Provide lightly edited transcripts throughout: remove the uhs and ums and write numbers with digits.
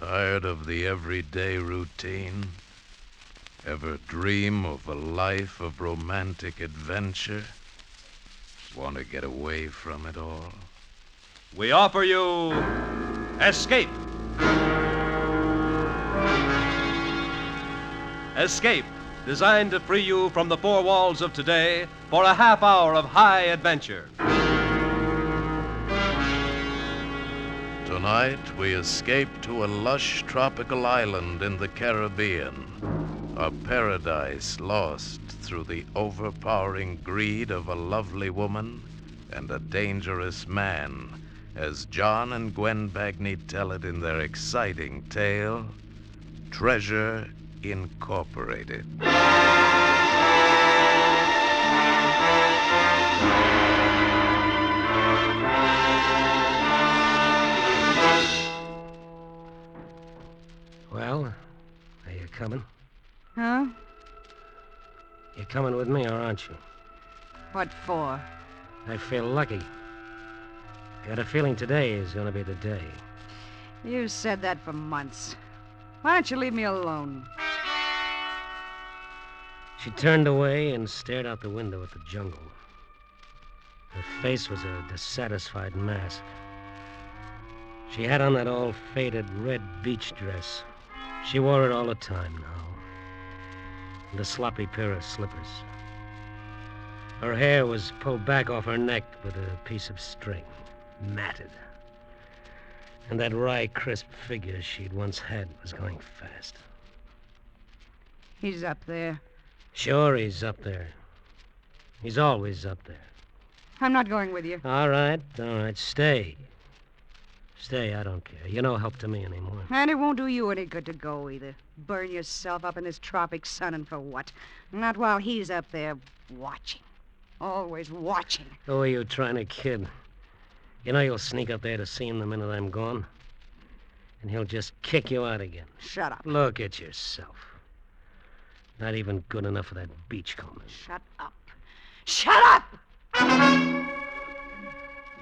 Tired of the everyday routine? Ever dream of a life of romantic adventure? Want to get away from it all? We offer you Escape. Escape, designed to free you from the four walls of today for a half hour of high adventure. Tonight, we escape to a lush tropical island in the Caribbean. A paradise lost through the overpowering greed of a lovely woman and a dangerous man, as John and Gwen Bagney tell it in their exciting tale, Treasure Incorporated. Well, are you coming? Huh? You're coming with me, or aren't you? What for? I feel lucky. Got a feeling today is going to be the day. You said that for months. Why don't you leave me alone? She turned away and stared out the window at the jungle. Her face was a dissatisfied mask. She had on that old faded red beach dress. She wore it all the time now. And a sloppy pair of slippers. Her hair was pulled back off her neck with a piece of string, matted. And that wry, crisp figure she'd once had was going fast. He's up there. Sure, he's up there. He's always up there. I'm not going with you. All right, stay. Stay, I don't care. You're no help to me anymore. And it won't do you any good to go either. Burn yourself up in this tropic sun, and for what? Not while he's up there watching. Always watching. Who are you trying to kid? You know you'll sneak up there to see him the minute I'm gone. And he'll just kick you out again. Shut up. Look at yourself. Not even good enough for that beachcomber. Shut up. Shut up!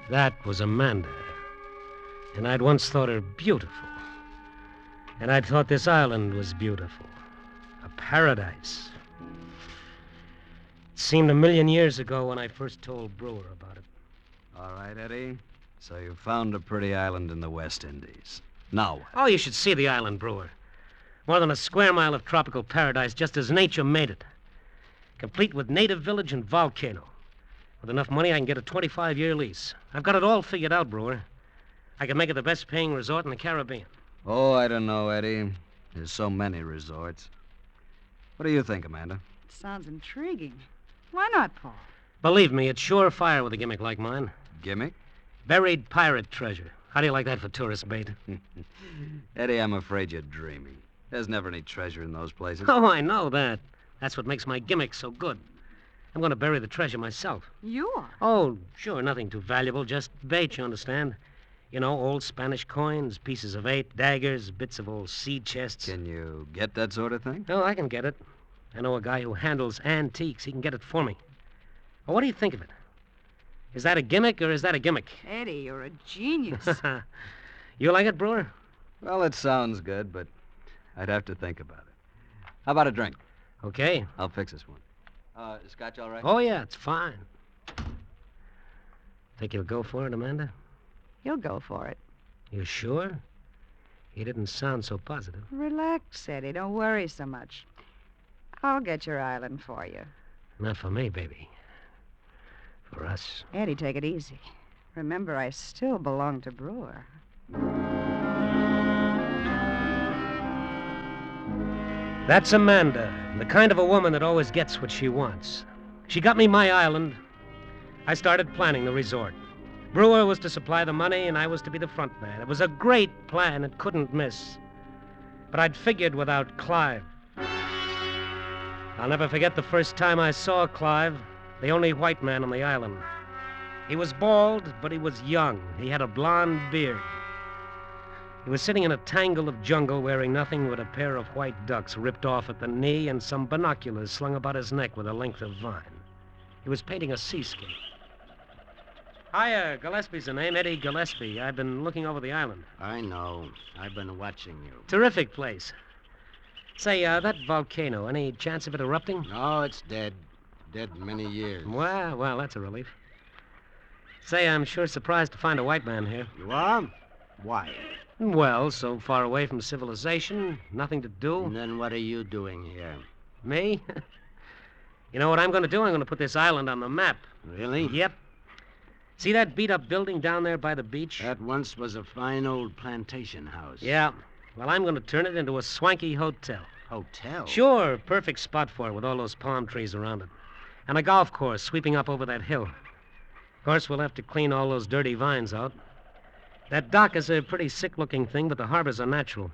That was Amanda. And I'd once thought her beautiful. And I'd thought this island was beautiful. A paradise. It seemed 1,000,000 years ago when I first told Brewer about it. All right, Eddie. So you found a pretty island in the West Indies. Now what? Oh, you should see the island, Brewer. More than a square mile of tropical paradise, just as nature made it. Complete with native village and volcano. With enough money, I can get a 25-year lease. I've got it all figured out, Brewer. I can make it the best-paying resort in the Caribbean. Oh, I don't know, Eddie. There's so many resorts. What do you think, Amanda? Sounds intriguing. Why not, Paul? Believe me, it's surefire with a gimmick like mine. Gimmick? Buried pirate treasure. How do you like that for tourist bait? Eddie, I'm afraid you're dreaming. There's never any treasure in those places. Oh, I know that. That's what makes my gimmick so good. I'm going to bury the treasure myself. You are? Oh, sure, nothing too valuable. Just bait, you understand? You know, old Spanish coins, pieces of 8, daggers, bits of old sea chests. Can you get that sort of thing? Oh, I can get it. I know a guy who handles antiques. He can get it for me. Well, what do you think of it? Is that a gimmick or is that a gimmick? Eddie, you're a genius. You like it, Brewer? Well, it sounds good, but I'd have to think about it. How about a drink? Okay. I'll fix this one. Scotch all right? Oh, yeah, it's fine. Think you'll go for it, Amanda? You'll go for it. You sure? You didn't sound so positive. Relax, Eddie. Don't worry so much. I'll get your island for you. Not for me, baby. For us. Eddie, take it easy. Remember, I still belong to Brewer. That's Amanda, the kind of a woman that always gets what she wants. She got me my island. I started planning the resort. Brewer was to supply the money, and I was to be the front man. It was a great plan. It couldn't miss. But I'd figured without Clive. I'll never forget the first time I saw Clive, the only white man on the island. He was bald, but he was young. He had a blonde beard. He was sitting in a tangle of jungle wearing nothing but a pair of white ducks ripped off at the knee and some binoculars slung about his neck with a length of vine. He was painting a seascape. Hiya, Gillespie's the name, Eddie Gillespie. I've been looking over the island. I know. I've been watching you. Terrific place. Say, that volcano, any chance of it erupting? No, it's dead. Dead many years. Well, that's a relief. Say, I'm sure surprised to find a white man here. You are? Why? Well, so far away from civilization, nothing to do. And then what are you doing here? Me? You know what I'm going to do? I'm going to put this island on the map. Really? Yep. See that beat-up building down there by the beach? That once was a fine old plantation house. Yeah. Well, I'm going to turn it into a swanky hotel. Hotel? Sure, perfect spot for it with all those palm trees around it. And a golf course sweeping up over that hill. Of course, we'll have to clean all those dirty vines out. That dock is a pretty sick-looking thing, but the harbors are natural.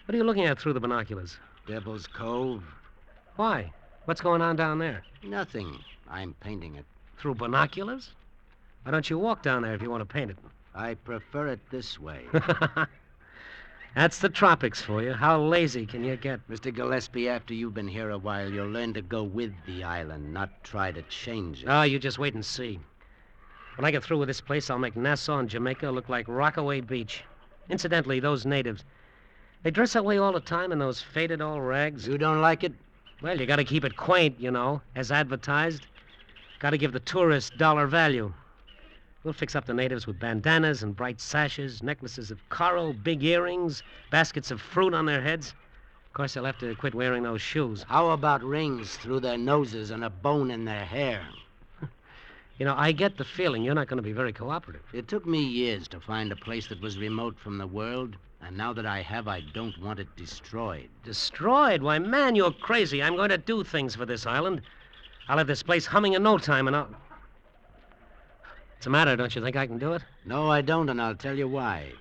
What are you looking at through the binoculars? Devil's Cove? Why? What's going on down there? Nothing. I'm painting it. Through binoculars? Why don't you walk down there if you want to paint it? I prefer it this way. That's the tropics for you. How lazy can you get? Mr. Gillespie, after you've been here a while, you'll learn to go with the island, not try to change it. Oh, you just wait and see. When I get through with this place, I'll make Nassau and Jamaica look like Rockaway Beach. Incidentally, those natives, they dress that way all the time in those faded old rags. You don't like it? Well, you gotta keep it quaint, you know, as advertised. Gotta give the tourists dollar value. We'll fix up the natives with bandanas and bright sashes, necklaces of coral, big earrings, baskets of fruit on their heads. Of course, they'll have to quit wearing those shoes. How about rings through their noses and a bone in their hair? You know, I get the feeling you're not going to be very cooperative. It took me years to find a place that was remote from the world, and now that I have, I don't want it destroyed. Destroyed? Why, man, you're crazy. I'm going to do things for this island. I'll have this place humming in no time, and I'll... What's the matter? Don't you think I can do it? No, I don't, and I'll tell you why.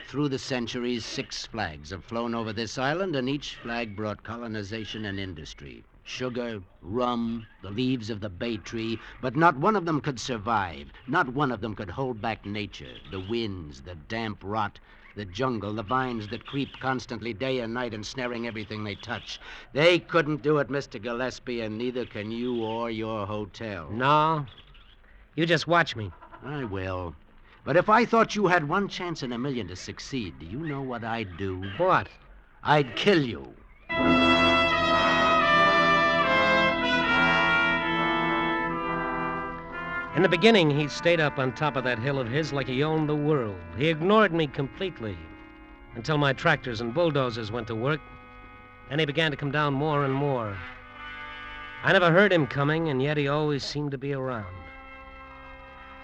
Through the centuries, 6 flags have flown over this island, and each flag brought colonization and industry. Sugar, rum, the leaves of the bay tree, but not one of them could survive. Not one of them could hold back nature, the winds, the damp rot, the jungle, the vines that creep constantly day and night, ensnaring everything they touch. They couldn't do it, Mr. Gillespie, and neither can you or your hotel. No. You just watch me. I will. But if I thought you had one chance in a million to succeed, do you know what I'd do? What? I'd kill you. In the beginning, he stayed up on top of that hill of his like he owned the world. He ignored me completely until my tractors and bulldozers went to work. Then he began to come down more and more. I never heard him coming, and yet he always seemed to be around.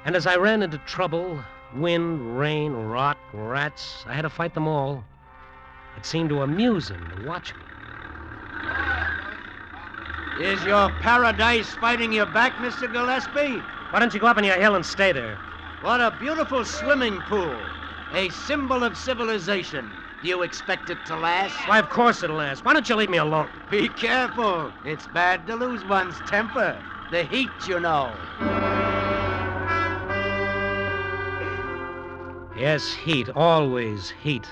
And as I ran into trouble, wind, rain, rot, rats, I had to fight them all. It seemed to amuse him to watch me. Is your paradise fighting you back, Mr. Gillespie? Why don't you go up on your hill and stay there? What a beautiful swimming pool. A symbol of civilization. Do you expect it to last? Why, of course it'll last. Why don't you leave me alone? Be careful. It's bad to lose one's temper. The heat, you know. Yes, heat. Always heat.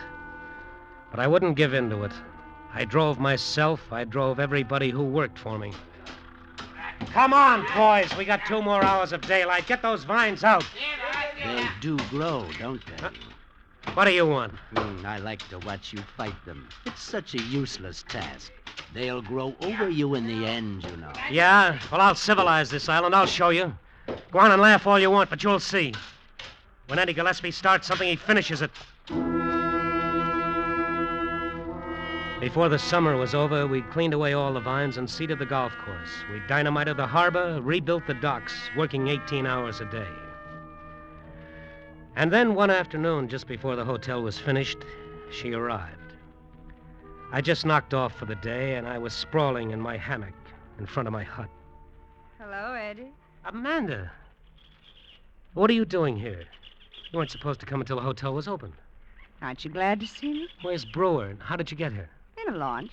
But I wouldn't give in to it. I drove myself. I drove everybody who worked for me. Come on, boys. We got 2 more hours of daylight. Get those vines out. They do grow, don't they? What do you want? I like to watch you fight them. It's such a useless task. They'll grow over you in the end, you know. Yeah? Well, I'll civilize this island. I'll show you. Go on and laugh all you want, but you'll see. When Eddie Gillespie starts something, he finishes it. Before the summer was over, we'd cleaned away all the vines and seeded the golf course. We dynamited the harbor, rebuilt the docks, working 18 hours a day. And then one afternoon, just before the hotel was finished, she arrived. I just knocked off for the day, and I was sprawling in my hammock in front of my hut. Hello, Eddie. Amanda! What are you doing here? You weren't supposed to come until the hotel was open. Aren't you glad to see me? Where's Brewer? How did you get here? In a launch.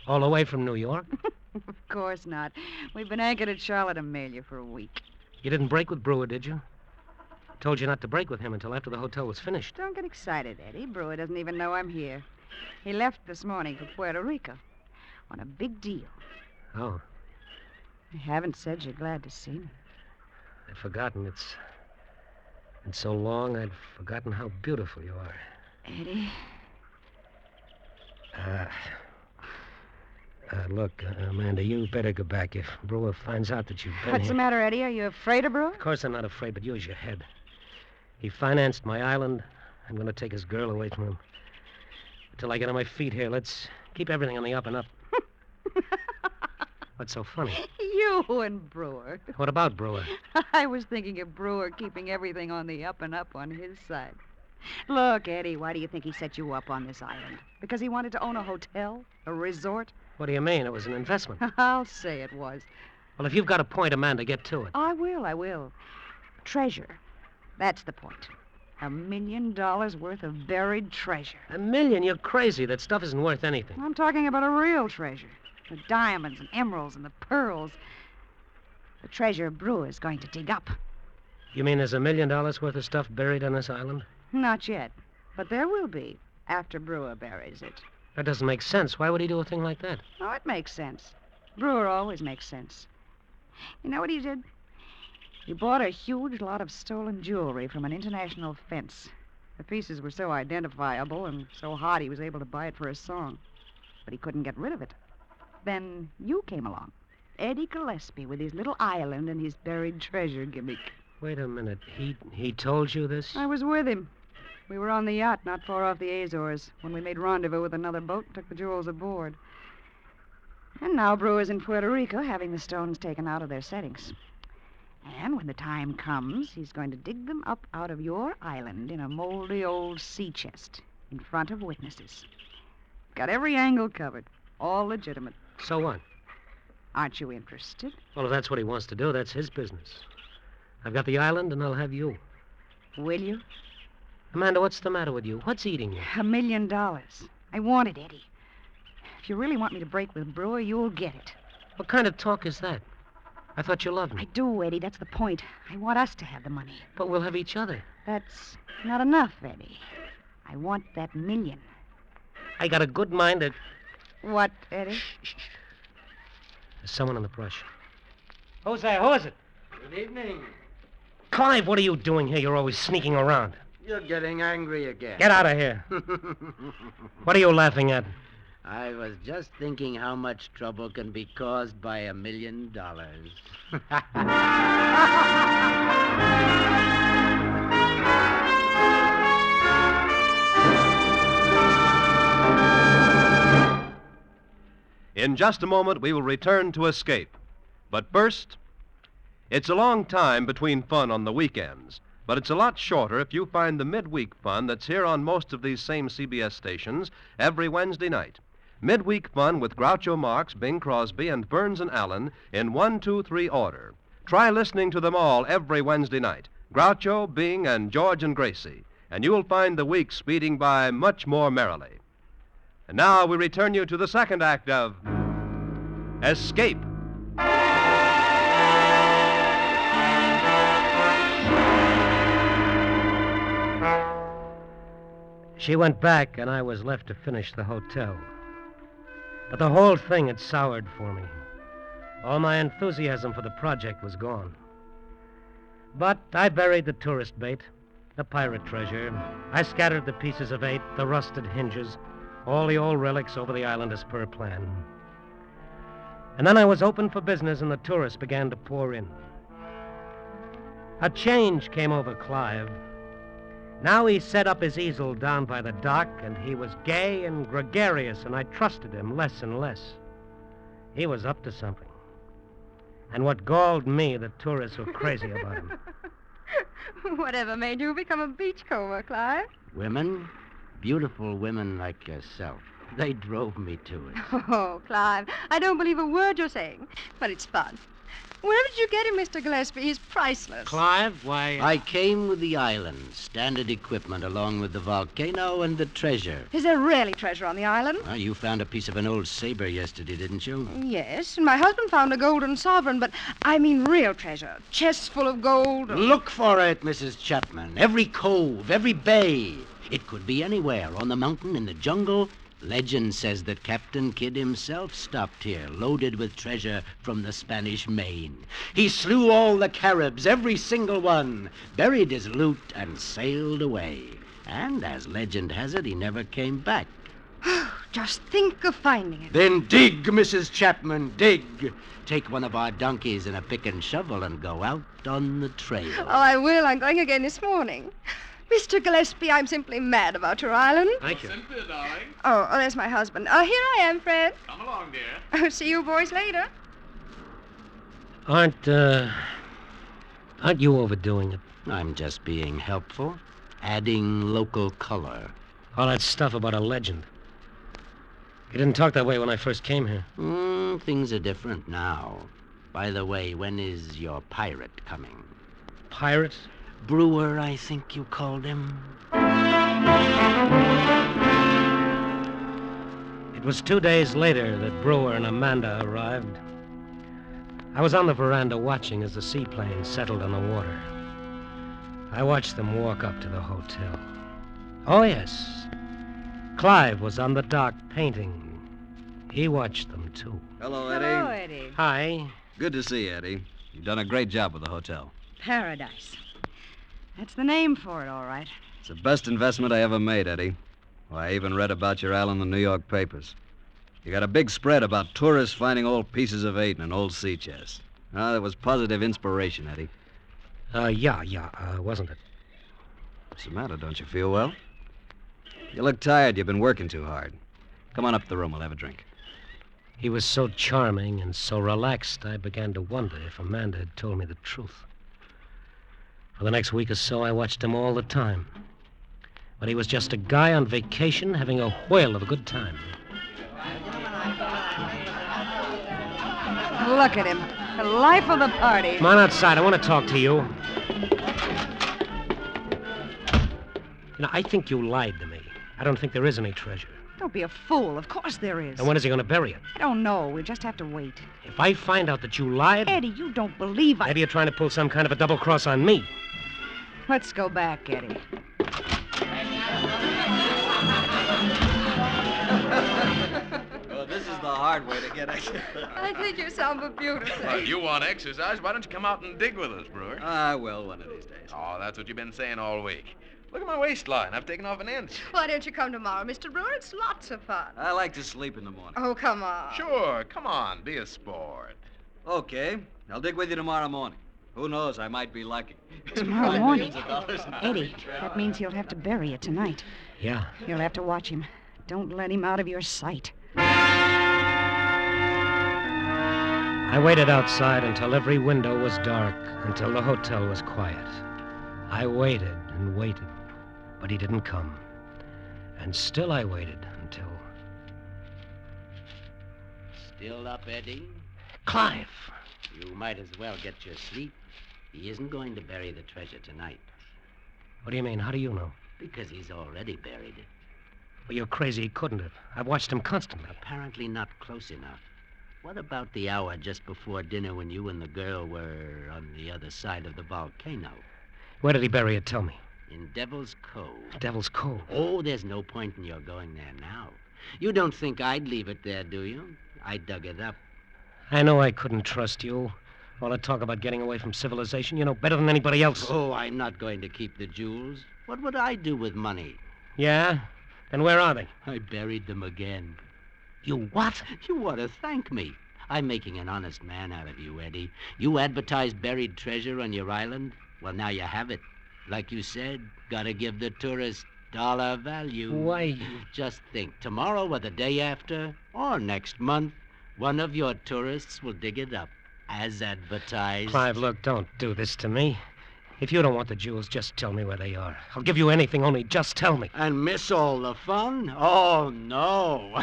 All the way from New York? Of course not. We've been anchored at Charlotte, Amelia for a week. You didn't break with Brewer, did you? Told you not to break with him until after the hotel was finished. Don't get excited, Eddie. Brewer doesn't even know I'm here. He left this morning for Puerto Rico on a big deal. Oh, I haven't said you're glad to see me. I'd forgotten. And so long, I'd forgotten how beautiful you are. Eddie? Look, Amanda, you better go back if Brewer finds out that you've been What's here. the matter, Eddie? Are you afraid of Brewer? Of course I'm not afraid, but use your head. He financed my island. I'm going to take his girl away from him. Until I get on my feet here, let's keep everything on the up and up. What's so funny? You and Brewer. What about Brewer? I was thinking of Brewer keeping everything on the up and up on his side. Look, Eddie, why do you think he set you up on this island? Because he wanted to own a hotel? A resort? What do you mean? It was an investment. I'll say it was. Well, if you've got a point, Amanda, get to it. I will. Treasure. That's the point. $1 million worth of buried treasure. $1 million? You're crazy. That stuff isn't worth anything. I'm talking about a real treasure. The diamonds and emeralds and the pearls. The treasure Brewer's going to dig up. You mean there's $1 million worth of stuff buried on this island? Not yet. But there will be after Brewer buries it. That doesn't make sense. Why would he do a thing like that? Oh, it makes sense. Brewer always makes sense. You know what he did? He bought a huge lot of stolen jewelry from an international fence. The pieces were so identifiable and so hot he was able to buy it for a song. But he couldn't get rid of it. Then you came along. Eddie Gillespie with his little island and his buried treasure gimmick. Wait a minute. He told you this? I was with him. We were on the yacht not far off the Azores when we made rendezvous with another boat and took the jewels aboard. And now Brewer's in Puerto Rico having the stones taken out of their settings. And when the time comes, he's going to dig them up out of your island in a moldy old sea chest in front of witnesses. Got every angle covered. All legitimate. So what? Aren't you interested? Well, if that's what he wants to do, that's his business. I've got the island, and I'll have you. Will you? Amanda, what's the matter with you? What's eating you? $1 million. I want it, Eddie. If you really want me to break with Brewer, you'll get it. What kind of talk is that? I thought you loved me. I do, Eddie. That's the point. I want us to have the money. But we'll have each other. That's not enough, Eddie. I want that $1 million. I got a good mind that... What, Eddie? Shh. There's someone in the brush. Who's there? Who is it? Good evening. Clive, what are you doing here? You're always sneaking around. You're getting angry again. Get out of here. What are you laughing at? I was just thinking how much trouble can be caused by $1 million. In just a moment, we will return to Escape. But first, it's a long time between fun on the weekends, but it's a lot shorter if you find the midweek fun that's here on most of these same CBS stations every Wednesday night. Midweek fun with Groucho Marx, Bing Crosby, and Burns and Allen in 1, 2, 3 order. Try listening to them all every Wednesday night. Groucho, Bing, and George and Gracie. And you'll find the week speeding by much more merrily. And now we return you to the second act of Escape. She went back, and I was left to finish the hotel. But the whole thing had soured for me. All my enthusiasm for the project was gone. But I buried the tourist bait, the pirate treasure. I scattered the pieces of 8, the rusted hinges, all the old relics over the island as per plan. And then I was open for business, and the tourists began to pour in. A change came over Clive. Now he set up his easel down by the dock, and he was gay and gregarious, and I trusted him less and less. He was up to something. And what galled me, the tourists were crazy about him. Whatever made you become a beachcomber, Clive? Women, beautiful women like yourself, they drove me to it. Oh, Clive, I don't believe a word you're saying, but it's fun. Where did you get him, Mr. Gillespie? He's priceless. Clive, why... I came with the island, standard equipment, along with the volcano and the treasure. Is there really treasure on the island? Well, you found a piece of an old saber yesterday, didn't you? Yes, and my husband found a golden sovereign, but I mean real treasure. Chests full of gold. Look for it, Mrs. Chapman. Every cove, every bay. It could be anywhere, on the mountain, in the jungle, Legend says that Captain Kidd himself stopped here, loaded with treasure from the Spanish Main. He slew all the Caribs, every single one, buried his loot, and sailed away. And as legend has it, he never came back. Just think of finding it. Then dig, Mrs. Chapman, dig. Take one of our donkeys and a pick and shovel and go out on the trail. Oh, I will. I'm going again this morning. Mr. Gillespie, I'm simply mad about your island. Thank you. Cynthia, darling. Oh, there's my husband. Here I am, Fred. Come along, dear. See you boys later. Aren't you overdoing it? I'm just being helpful, adding local color. All that stuff about a legend. You didn't talk that way when I first came here. Things are different now. By the way, when is your pirate coming? Pirate? Brewer, I think you called him. It was 2 days later that Brewer and Amanda arrived. I was on the veranda watching as the seaplane settled on the water. I watched them walk up to the hotel. Oh, yes. Clive was on the dock painting. He watched them, too. Hello, Eddie. Hello, Eddie. Hi. Good to see you, Eddie. You've done a great job with the hotel. Paradise. That's the name for it, all right. It's the best investment I ever made, Eddie. Why, I even read about your island in the New York papers. You got a big spread about tourists finding old pieces of eight in an old sea chest. There was positive inspiration, Eddie. Wasn't it? What's the matter? Don't you feel well? You look tired. You've been working too hard. Come on up to the room. We'll have a drink. He was so charming and so relaxed, I began to wonder if Amanda had told me the truth. For the next week or so, I watched him all the time. But he was just a guy on vacation having a whale of a good time. Look at him. The life of the party. Come on outside. I want to talk to you. You know, I think you lied to me. I don't think there is any treasure. Don't be a fool. Of course there is. And when is he going to bury it? I don't know. We'll just have to wait. If I find out that you lied... Eddie, you don't believe I... Maybe you're trying to pull some kind of a double cross on me. Let's go back, Eddie. Oh, this is the hard way to get I think you sound beautiful. Well, you want exercise? Why don't you come out and dig with us, Brewer? I will one of these days. Oh, that's what you've been saying all week. Look at my waistline. I've taken off an inch. Why don't you come tomorrow, Mr. Brewer? It's lots of fun. I like to sleep in the morning. Oh, come on. Sure. Come on. Be a sport. Okay. I'll dig with you tomorrow morning. Who knows? I might be lucky. Tomorrow morning. Eddie, that means he'll have to bury it tonight. Yeah. You'll have to watch him. Don't let him out of your sight. I waited outside until every window was dark, until the hotel was quiet. I waited and waited, but he didn't come. And still I waited until... Still up, Eddie? Clive! You might as well get your sleep. He isn't going to bury the treasure tonight. What do you mean? How do you know? Because he's already buried it. Well, you're crazy. He couldn't have. I've watched him constantly. Apparently not close enough. What about the hour just before dinner when you and the girl were on the other side of the volcano? Where did he bury it? Tell me. In Devil's Cove. Devil's Cove. Oh, there's no point in your going there now. You don't think I'd leave it there, do you? I dug it up. I know I couldn't trust you. All that talk about getting away from civilization, you know better than anybody else. Oh, I'm not going to keep the jewels. What would I do with money? Yeah? Then where are they? I buried them again. You what? You ought to thank me. I'm making an honest man out of you, Eddie. You advertise buried treasure on your island? Well, now you have it. Like you said, gotta give the tourists dollar value. Why? Just think, tomorrow or the day after, or next month, one of your tourists will dig it up, as advertised. Clive, look, don't do this to me. If you don't want the jewels, just tell me where they are. I'll give you anything, only just tell me. And miss all the fun? Oh, no.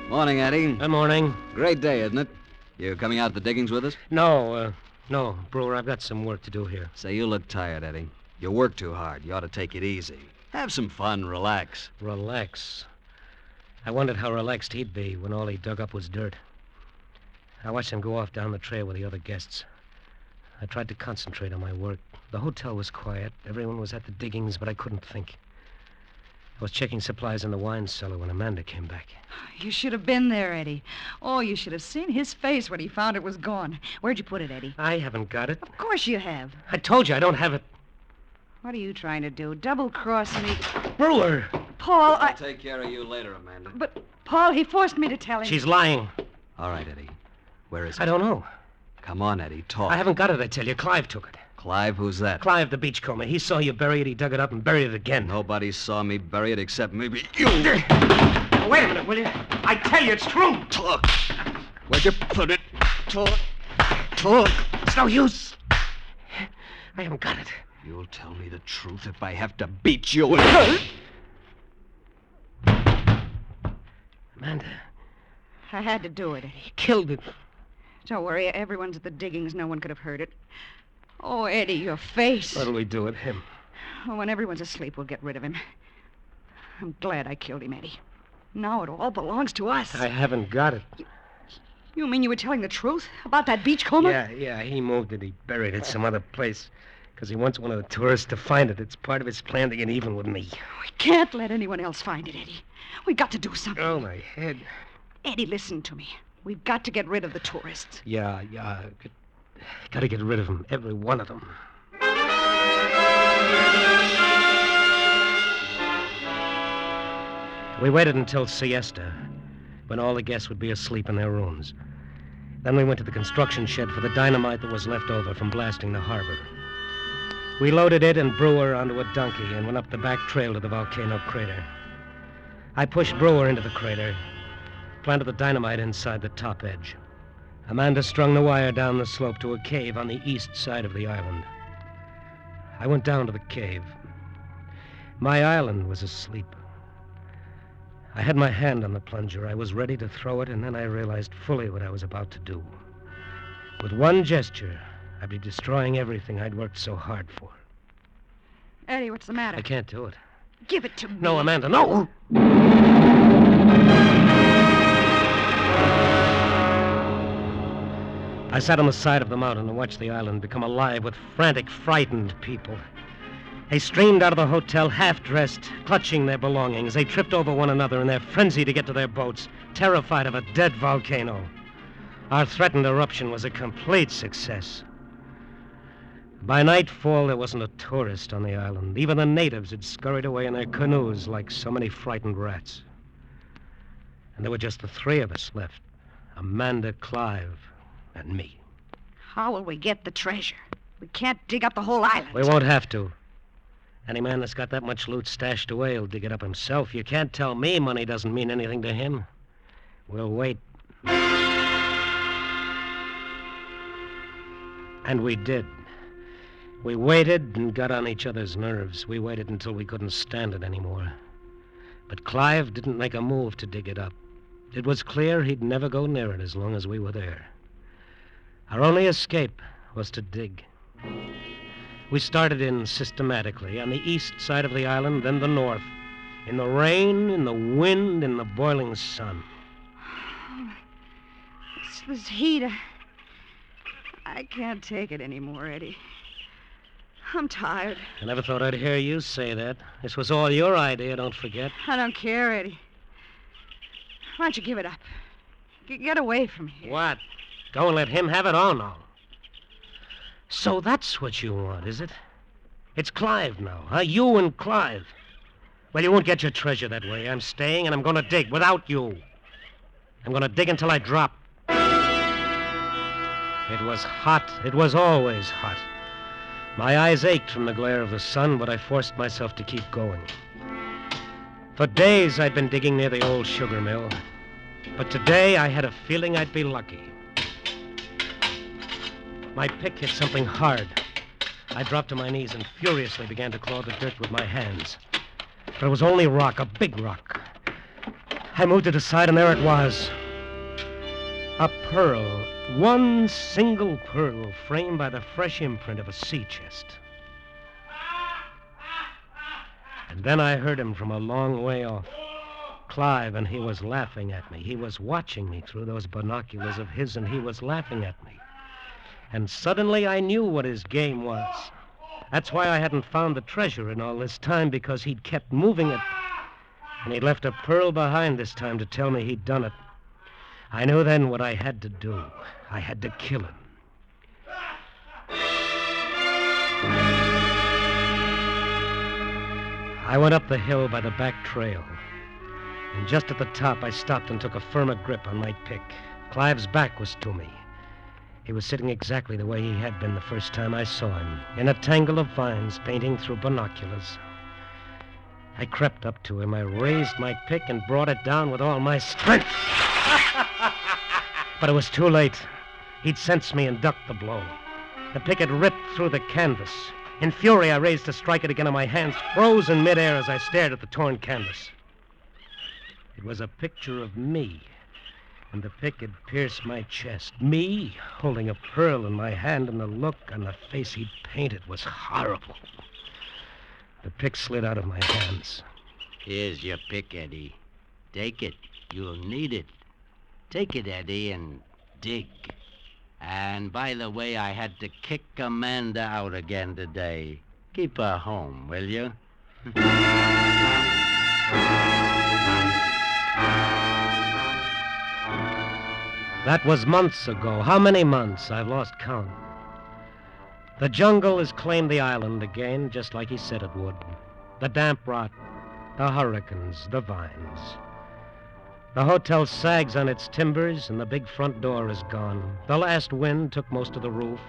Morning, Eddie. Good morning. Great day, isn't it? You coming out to the diggings with us? No, Brewer, I've got some work to do here. Say, you look tired, Eddie. You work too hard. You ought to take it easy. Have some fun, relax. Relax. I wondered how relaxed he'd be when all he dug up was dirt. I watched him go off down the trail with the other guests. I tried to concentrate on my work. The hotel was quiet. Everyone was at the diggings, but I couldn't think. I was checking supplies in the wine cellar when Amanda came back. You should have been there, Eddie. Oh, you should have seen his face when he found it was gone. Where'd you put it, Eddie? I haven't got it. Of course you have. I told you I don't have it. What are you trying to do? Double-cross me? Brewer! Paul, I'll take care of you later, Amanda. But, Paul, he forced me to tell him. She's lying. All right, Eddie. Where is it? I don't know. Come on, Eddie. Talk. I haven't got it, I tell you. Clive took it. Clive? Who's that? Clive, the beachcomber. He saw you bury it. He dug it up and buried it again. Nobody saw me bury it except maybe you. Now, wait a minute, will you? I tell you, it's true. Talk. Where'd you put it? Talk. Talk. It's no use. I haven't got it. You'll tell me the truth if I have to beat you. Amanda, I had to do it, Eddie. he killed it. Don't worry, everyone's at the diggings. No one could have heard it. Oh, Eddie, your face. What'll we do with him? Oh, when everyone's asleep, we'll get rid of him. I'm glad I killed him, Eddie. Now it all belongs to us. I haven't got it. You mean you were telling the truth about that beachcomber? Yeah, he moved it. He buried it some other place. Because he wants one of the tourists to find it. It's part of his plan to get even with me. We can't let anyone else find it, Eddie. We got to do something. Oh, my head. Eddie, listen to me. We've got to get rid of the tourists. Yeah. Gotta get rid of them. Every one of them. We waited until siesta, when all the guests would be asleep in their rooms. Then we went to the construction shed for the dynamite that was left over from blasting the harbor. We loaded it and Brewer onto a donkey and went up the back trail to the volcano crater. I pushed Brewer into the crater, planted the dynamite inside the top edge. Amanda strung the wire down the slope to a cave on the east side of the island. I went down to the cave. My island was asleep. I had my hand on the plunger. I was ready to throw it, and then I realized fully what I was about to do. With one gesture, I'd be destroying everything I'd worked so hard for. Eddie, what's the matter? I can't do it. Give it to me. No, Amanda, no! I sat on the side of the mountain and watched the island become alive with frantic, frightened people. They streamed out of the hotel half-dressed, clutching their belongings. They tripped over one another in their frenzy to get to their boats, terrified of a dead volcano. Our threatened eruption was a complete success. By nightfall, there wasn't a tourist on the island. Even the natives had scurried away in their canoes like so many frightened rats. And there were just the three of us left, Amanda, Clive, and me. How will we get the treasure? We can't dig up the whole island. We won't have to. Any man that's got that much loot stashed away will dig it up himself. You can't tell me money doesn't mean anything to him. We'll wait. And we did. We waited and got on each other's nerves. We waited until we couldn't stand it anymore. But Clive didn't make a move to dig it up. It was clear he'd never go near it as long as we were there. Our only escape was to dig. We started in systematically, on the east side of the island, then the north. In the rain, in the wind, in the boiling sun. This heat, I can't take it anymore, Eddie. I'm tired. I never thought I'd hear you say that. This was all your idea, don't forget. I don't care, Eddie. Why don't you give it up? Get away from here. What? Go and let him have it? Oh, no. So that's what you want, is it? It's Clive now, huh? You and Clive. Well, you won't get your treasure that way. I'm staying, and I'm going to dig without you. I'm going to dig until I drop. It was hot. It was always hot. My eyes ached from the glare of the sun, but I forced myself to keep going. For days, I'd been digging near the old sugar mill. But today, I had a feeling I'd be lucky. My pick hit something hard. I dropped to my knees and furiously began to claw the dirt with my hands. But it was only rock, a big rock. I moved it aside, and there it was. A pearl. One single pearl framed by the fresh imprint of a sea chest. And then I heard him from a long way off. Clive, and he was laughing at me. He was watching me through those binoculars of his, and he was laughing at me. And suddenly I knew what his game was. That's why I hadn't found the treasure in all this time, because he'd kept moving it. And he'd left a pearl behind this time to tell me he'd done it. I knew then what I had to do. I had to kill him. I went up the hill by the back trail. And just at the top, I stopped and took a firmer grip on my pick. Clive's back was to me. He was sitting exactly the way he had been the first time I saw him, in a tangle of vines painting through binoculars. I crept up to him. I raised my pick and brought it down with all my strength. But it was too late. He'd sensed me and ducked the blow. The pick had ripped through the canvas. In fury, I raised to strike it again, and my hands froze in midair as I stared at the torn canvas. It was a picture of me, and the pick had pierced my chest. Me, holding a pearl in my hand, and the look on the face he'd painted was horrible. The pick slid out of my hands. Here's your pick, Eddie. Take it. You'll need it. Take it, Eddie, and dig. And by the way, I had to kick Amanda out again today. Keep her home, will you? That was months ago. How many months? I've lost count. The jungle has claimed the island again, just like he said it would. The damp rot, the hurricanes, the vines. The hotel sags on its timbers, and the big front door is gone. The last wind took most of the roof.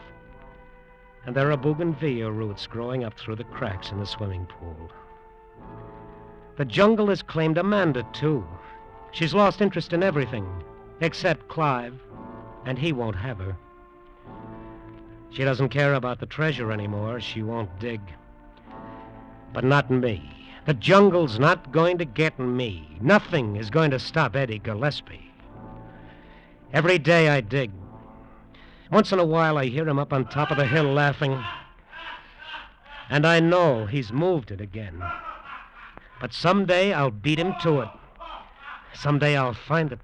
And there are bougainvillea roots growing up through the cracks in the swimming pool. The jungle has claimed Amanda, too. She's lost interest in everything, except Clive, and he won't have her. She doesn't care about the treasure anymore. She won't dig. But not me. The jungle's not going to get me. Nothing is going to stop Eddie Gillespie. Every day I dig. Once in a while I hear him up on top of the hill laughing. And I know he's moved it again. But someday I'll beat him to it. Someday I'll find it.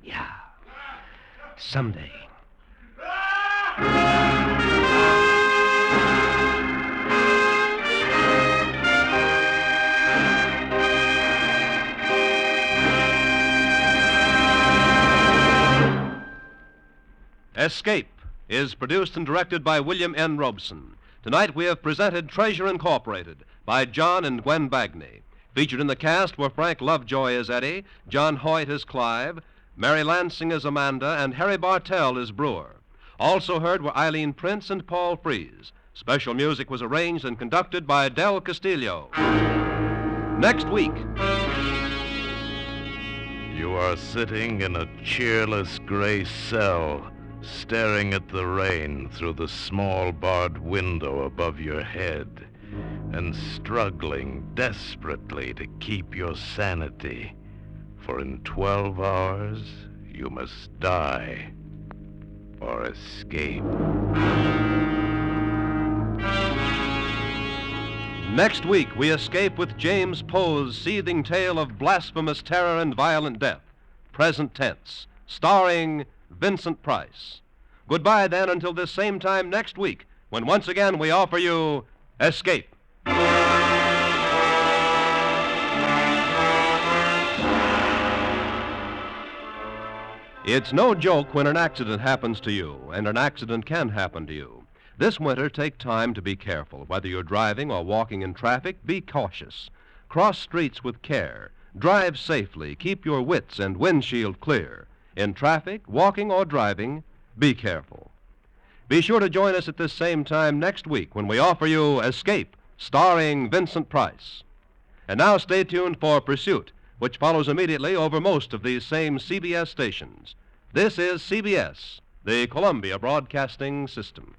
Yeah. Someday. Escape is produced and directed by William N. Robeson. Tonight we have presented Treasure Incorporated by John and Gwen Bagney. Featured in the cast were Frank Lovejoy as Eddie, John Hoyt as Clive, Mary Lansing as Amanda, and Harry Bartell as Brewer. Also heard were Eileen Prince and Paul Frees. Special music was arranged and conducted by Del Castillo. Next week. You are sitting in a cheerless gray cell, staring at the rain through the small barred window above your head, and struggling desperately to keep your sanity. For in 12 hours, you must die or escape. Next week, we escape with James Poe's seething tale of blasphemous terror and violent death, present tense, starring Vincent Price. Goodbye, then, until this same time next week, when once again we offer you Escape. It's no joke when an accident happens to you, and an accident can happen to you. This winter, take time to be careful. Whether you're driving or walking in traffic, be cautious. Cross streets with care. Drive safely. Keep your wits and windshield clear. In traffic, walking, or driving, be careful. Be sure to join us at this same time next week when we offer you Escape, starring Vincent Price. And now stay tuned for Pursuit, which follows immediately over most of these same CBS stations. This is CBS, the Columbia Broadcasting System.